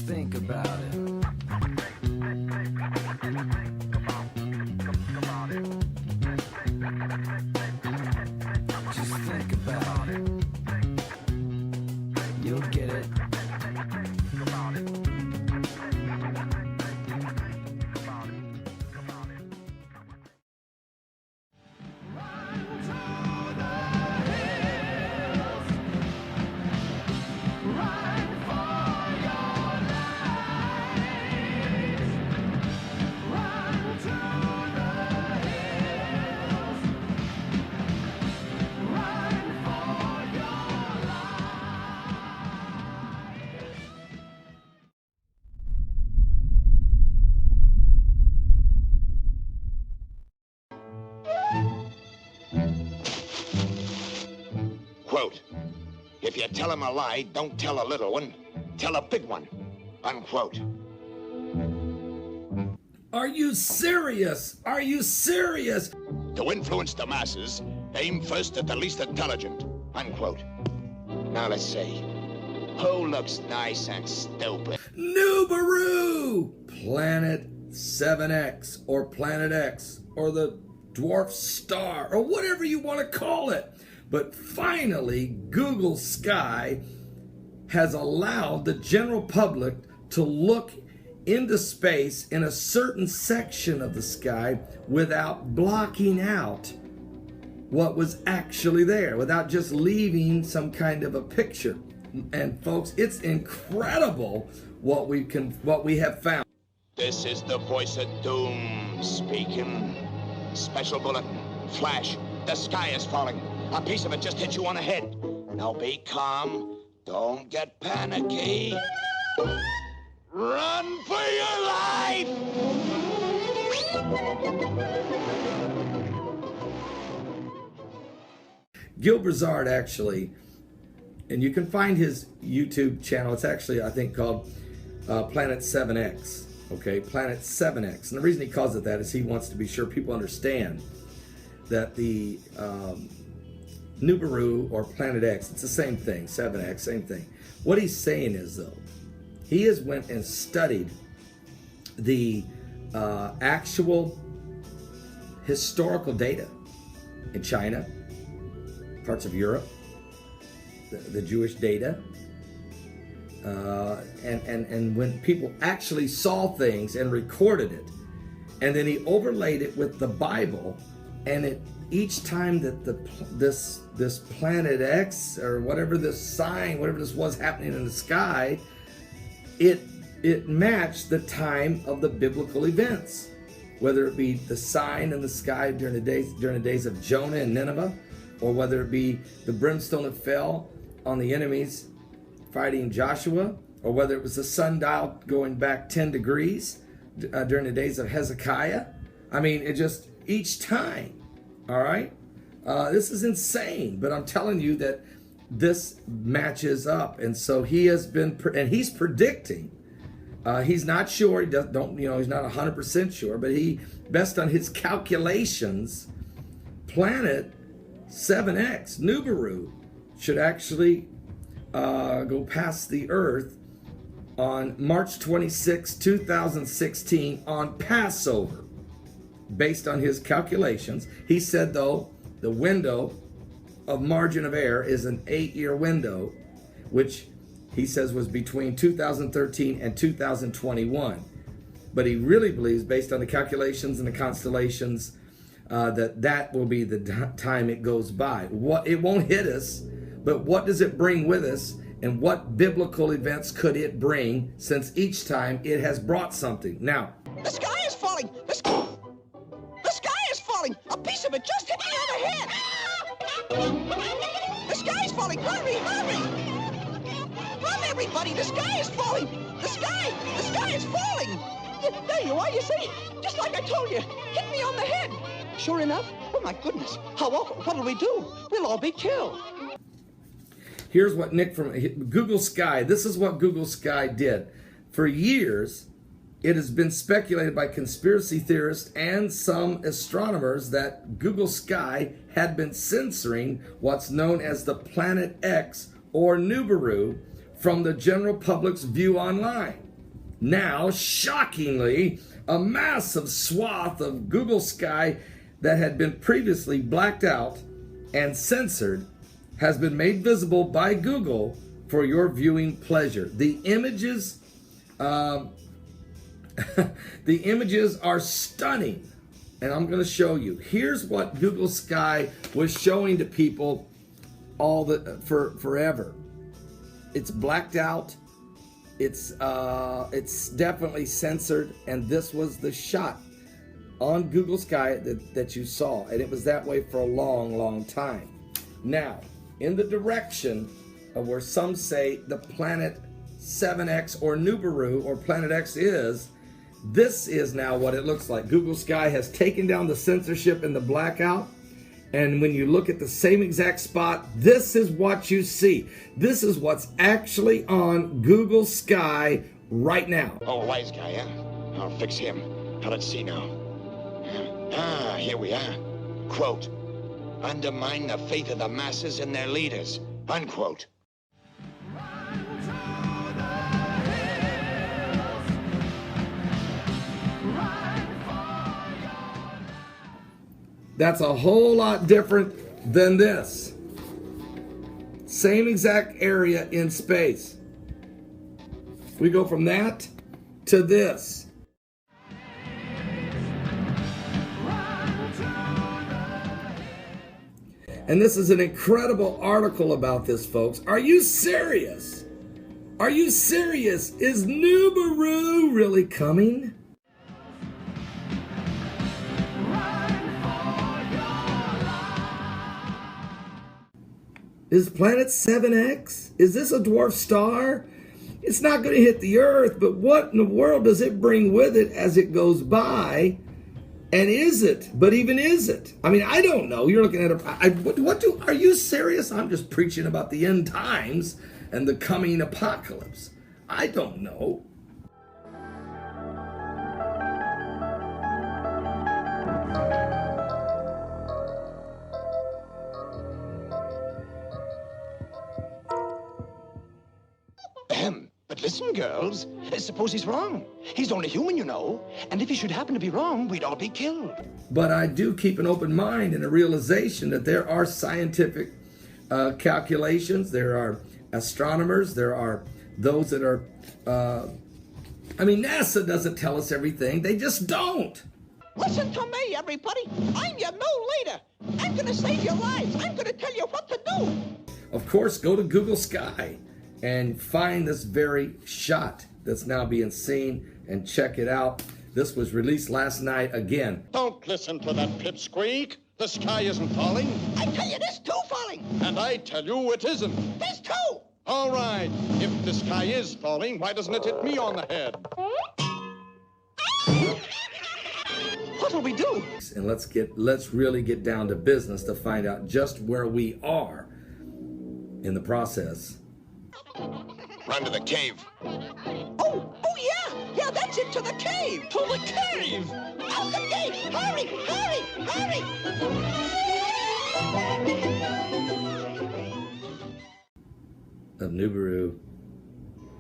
think about it. Just think about it. You'll get it. Quote, if you tell him a lie, don't tell a little one, tell a big one, unquote. Are you serious? Are you serious? To influence the masses, aim first at the least intelligent, unquote. Now let's see, who looks nice and stupid? Nibiru! Planet 7X or Planet X or the dwarf star or whatever you want to call it. But finally, Google Sky has allowed the general public to look into space in a certain section of the sky without blocking out what was actually there, without just leaving some kind of a picture. And folks, it's incredible what we have found. This is the voice of doom speaking. Special bulletin, flash, the sky is falling. A piece of it just hit you on the head. Now be calm. Don't get panicky. Run for your life! Gil Brazard actually, and you can find his YouTube channel. It's actually, I think, called Planet 7X. Okay, Planet 7X. And the reason he calls it that is he wants to be sure people understand that the Nibiru or Planet X, it's the same thing, 7X, same thing. What he's saying is, though, he has went and studied the actual historical data in China, parts of Europe, the Jewish data, and when people actually saw things and recorded it, and then he overlaid it with the Bible, and it each time that this Planet X or whatever this sign, whatever this was happening in the sky, it matched the time of the biblical events, whether it be the sign in the sky during the days of Jonah and Nineveh, or whether it be the brimstone that fell on the enemies fighting Joshua, or whether it was the sundial going back 10 degrees during the days of Hezekiah. I mean, it just each time. All right, this is insane, but I'm telling you that this matches up, and so he has been, and he's predicting. He's not sure. He don't he's not 100% sure, but he, based on his calculations, Planet 7X Nibiru should actually go past the Earth on March 26, 2016, on Passover. Based on his calculations, he said, though, the window of margin of error is an 8-year window, which he says was between 2013 and 2021. But he really believes, based on the calculations and the constellations, that will be the time it goes by. It won't hit us, but what does it bring with us, and what biblical events could it bring, since each time it has brought something? Now, the sky is falling. The sky is falling. A piece of it just hit me on the head. The sky is falling. Hurry, hurry. Run, everybody. The sky is falling. The sky is falling. There you are, you see. Just like I told you. Hit me on the head. Sure enough. Oh, my goodness. How awful. What'll we do? We'll all be killed. Here's what Nick from Google Sky, this is what Google Sky did. For years, it has been speculated by conspiracy theorists and some astronomers that Google Sky had been censoring what's known as the Planet X or Nibiru from the general public's view online. Now, shockingly, a massive swath of Google sky that had been previously blacked out and censored has been made visible by Google for your viewing pleasure. The images, the images are stunning, and I'm going to show you. Here's what Google Sky was showing to people forever. It's blacked out. It's definitely censored, and this was the shot on Google Sky that you saw, and it was that way for a long, long time. Now, in the direction of where some say the planet 7X or Nibiru or Planet X is, this is now what it looks like. Google Sky has taken down the censorship and the blackout. And when you look at the same exact spot, this is what you see. This is what's actually on Google Sky right now. Oh, wise guy, huh? I'll fix him. Now, let's see now. Ah, here we are. Quote, undermine the faith of the masses in their leaders. Unquote. That's a whole lot different than this. Same exact area in space. We go from that to this. And this is an incredible article about this, folks. Are you serious? Are you serious? Is Nibiru really coming? Is planet 7X? Is this a dwarf star? It's not going to hit the Earth, but what in the world does it bring with it as it goes by? And is it? But even is it? I mean, I don't know. You're looking at are you serious? I'm just preaching about the end times and the coming apocalypse. I don't know. But listen, girls, suppose he's wrong. He's only human, you know. And if he should happen to be wrong, we'd all be killed. But I do keep an open mind and a realization that there are scientific calculations. There are astronomers. There are those that are... NASA doesn't tell us everything. They just don't. Listen to me, everybody. I'm your new leader. I'm going to save your lives. I'm going to tell you what to do. Of course, go to Google Sky and find this very shot that's now being seen and check it out. This was released last night again. Don't listen to that pipsqueak. The sky isn't falling. I tell you, there's two falling. And I tell you it isn't. There's two. All right. If the sky is falling, why doesn't it hit me on the head? What'll we do? And let's really get down to business to find out just where we are in the process. Run to the cave. Oh, yeah, that's it, to the cave. To the cave. Out the gate. Hurry. Of Nibiru,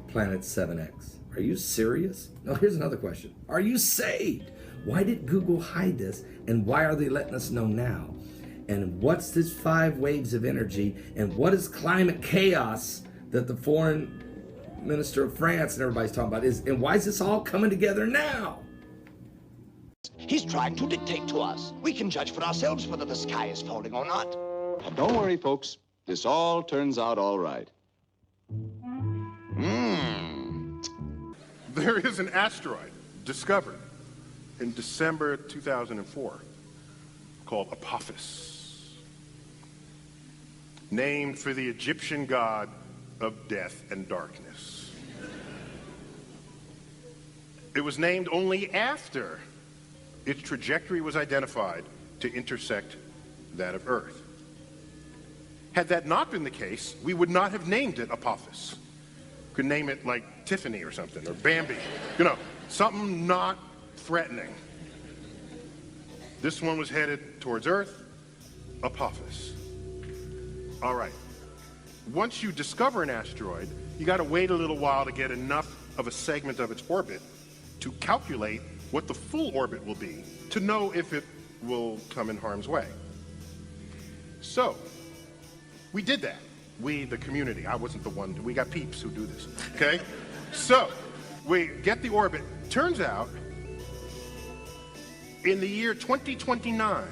planet 7X. Are you serious? No, here's another question. Are you saved? Why did Google hide this, and why are they letting us know now? And what's this 5 waves of energy, and what is climate chaos that the foreign minister of France and everybody's talking about, and why is this all coming together now? He's trying to dictate to us. We can judge for ourselves whether the sky is falling or not. Don't worry, folks. This all turns out all right. There is an asteroid discovered in December 2004 called Apophis, named for the Egyptian god of death and darkness. It was named only after its trajectory was identified to intersect that of Earth. Had that not been the case, we would not have named it Apophis. Could name it like Tiffany or something, or Bambi. You know, something not threatening. This one was headed towards Earth, Apophis. All right. Once you discover an asteroid, you got to wait a little while to get enough of a segment of its orbit to calculate what the full orbit will be to know if it will come in harm's way. So, we did that. We, the community. I wasn't the one. We got peeps who do this, okay? So, we get the orbit. Turns out, in the year 2029,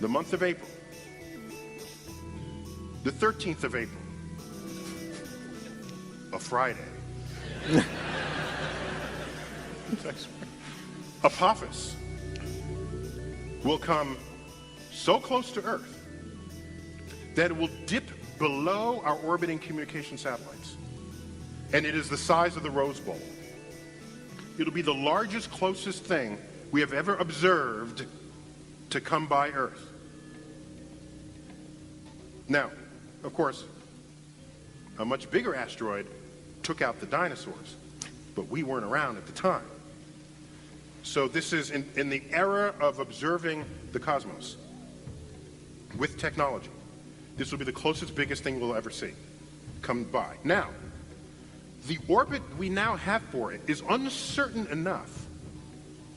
the month of April, the 13th of April, a Friday, Apophis will come so close to Earth that it will dip below our orbiting communication satellites. And it is the size of the Rose Bowl. It'll be the largest, closest thing we have ever observed to come by Earth. Now, of course, a much bigger asteroid took out the dinosaurs, but we weren't around at the time. So this is in the era of observing the cosmos with technology. This will be the closest, biggest thing we'll ever see come by. Now, the orbit we now have for it is uncertain enough,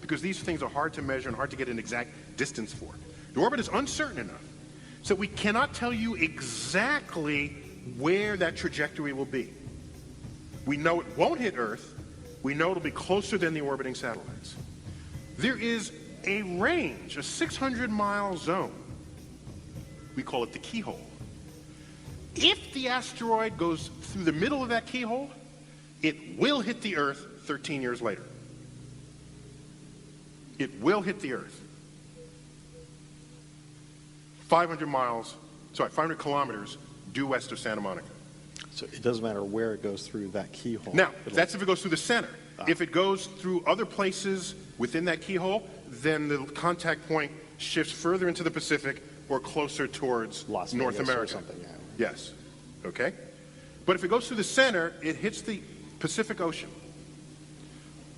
because these things are hard to measure and hard to get an exact distance for. The orbit is uncertain enough, so we cannot tell you exactly where that trajectory will be. We know it won't hit Earth. We know it'll be closer than the orbiting satellites. There is a range, a 600-mile zone. We call it the keyhole. If the asteroid goes through the middle of that keyhole, it will hit the Earth 13 years later. It will hit the Earth. 500 kilometers due west of Santa Monica. So it doesn't matter where it goes through that keyhole. Now, that's if it goes through the center. If it goes through other places within that keyhole, then the contact point shifts further into the Pacific or closer towards Las North Vegas America. Or something, yeah. Yes. Okay? But if it goes through the center, it hits the Pacific Ocean,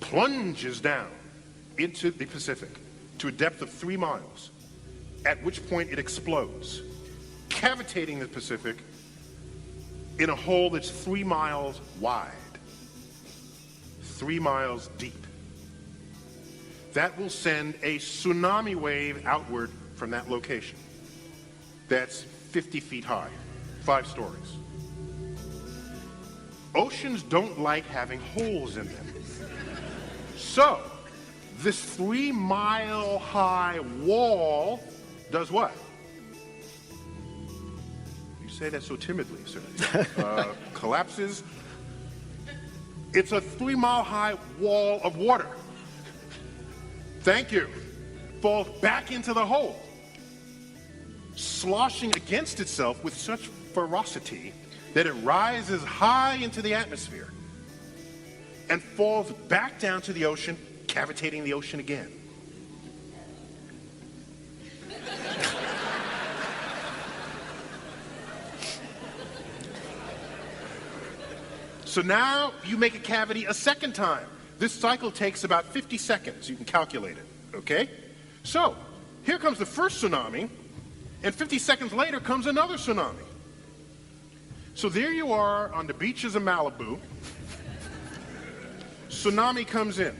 plunges down into the Pacific to a depth of 3 miles, at which point it explodes, cavitating the Pacific in a hole that's 3 miles wide, 3 miles deep. That will send a tsunami wave outward from that location. That's 50 feet high, 5 stories. Oceans don't like having holes in them. So, this 3 mile high wall does what? You say that so timidly, sir. Collapses. It's a 3 mile high wall of water. Thank you. Falls back into the hole, sloshing against itself with such ferocity that it rises high into the atmosphere and falls back down to the ocean, cavitating the ocean again. So now you make a cavity a second time. This cycle takes about 50 seconds. You can calculate it, okay? So here comes the first tsunami, and 50 seconds later comes another tsunami. So there you are on the beaches of Malibu. Tsunami comes in.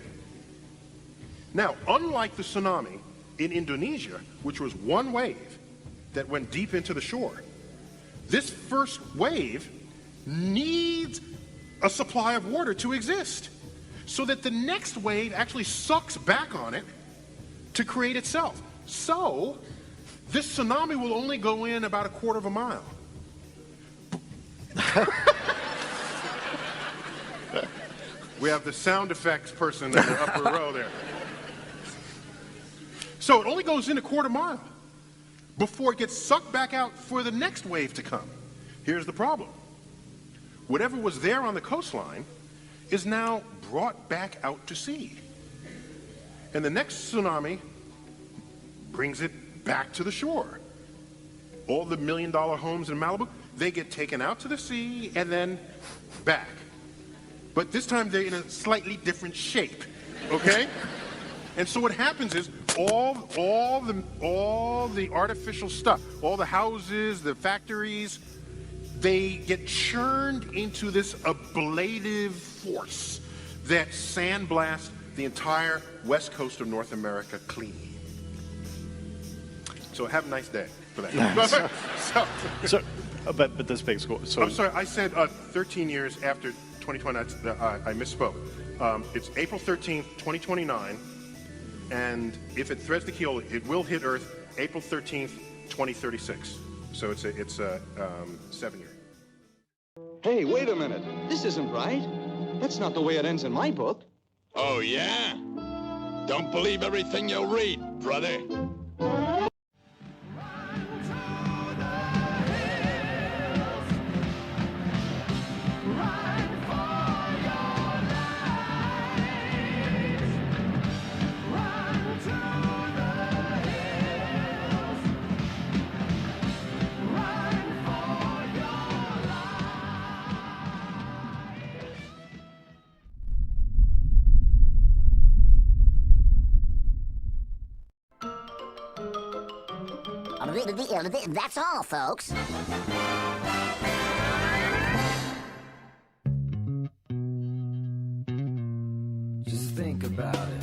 Now, unlike the tsunami in Indonesia, which was one wave that went deep into the shore, this first wave needs a supply of water to exist, so that the next wave actually sucks back on it to create itself. So, this tsunami will only go in about a quarter of a mile. We have the sound effects person in the upper row there. So it only goes in a quarter mile before it gets sucked back out for the next wave to come. Here's the problem. Whatever was there on the coastline is now brought back out to sea. And the next tsunami brings it back to the shore. All the $1 million homes in Malibu, they get taken out to the sea and then back. But this time they're in a slightly different shape, okay? And so what happens is all the artificial stuff, all the houses, the factories, they get churned into this ablative force that sandblasts the entire west coast of North America clean. So have a nice day for that. But this big school. So I'm sorry, I said 13 years after 2020. I misspoke. It's April 13th, 2029, and if it threads the keel, it will hit Earth April 13th, 2036. So it's a 7 year. Hey, wait a minute. This isn't right. That's not the way it ends in my book. Oh, yeah? Don't believe everything you read, brother. That's all, folks. Just think about it.